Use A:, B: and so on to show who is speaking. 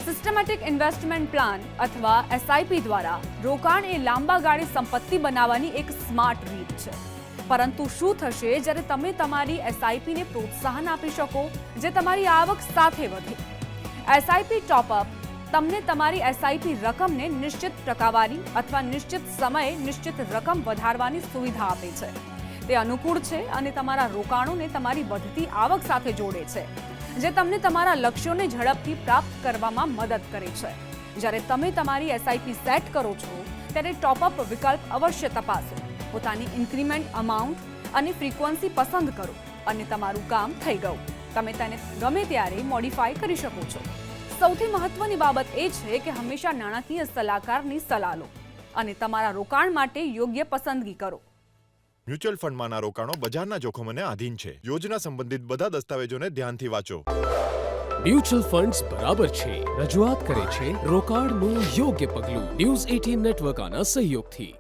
A: Systematic investment plan અથવા SIP દ્વારા રોકાણ એ લાંબા ગાળે સંપત્તિ બનાવવાની એક સ્માર્ટ રીત છે. પરંતુ શું થશે જ્યારે તમે તમારી એસઆઈપીને પ્રોત્સાહન આપી શકો જે તમારી આવક સાથે વધે? એસઆઈપી ટોપઅપ તમને તમારી એસઆઈપી રકમને નિશ્ચિત ટકાવારી અથવા નિશ્ચિત સમયે નિશ્ચિત રકમ વધારવાની સુવિધા આપે છે. તે અનુકૂળ છે અને તમારા રોકાણોને તમારી વધતી આવક સાથે જોડે છે, જે તમને તમારા લક્ષ્યોને ઝડપથી પ્રાપ્ત કરવામાં મદદ કરે છે. જ્યારે તમે તમારી એસઆઈપી સેટ કરો છો ત્યારે ટોપઅપ વિકલ્પ અવશ્ય તપાસો. પોતાની ઇન્ક્રીમેન્ટ અમાઉન્ટ અને ફ્રીક્વન્સી પસંદ કરો અને તમારું કામ થઈ ગયું. તમે તેને ગમે ત્યારે મોડિફાય કરી શકો છો. સૌથી મહત્વની બાબત એ છે કે હંમેશા નાણાકીય સલાહકારની સલાહ લો અને તમારા રોકાણ માટે યોગ્ય પસંદગી કરો.
B: મ્યુચ્યુઅલ ફંડમાંના રોકાણો બજારના જોખમોને આધીન છે. યોજના સંબંધિત બધા દસ્તાવેજોને ધ્યાનથી વાંચો.
C: મ્યુચ્યુઅલ ફંડ્સ બરાબર છે રજૂઆત કરે છે રોકાણનું યોગ્ય પગલું ન્યૂઝ 18 નેટવર્ક આના સહયોગથી.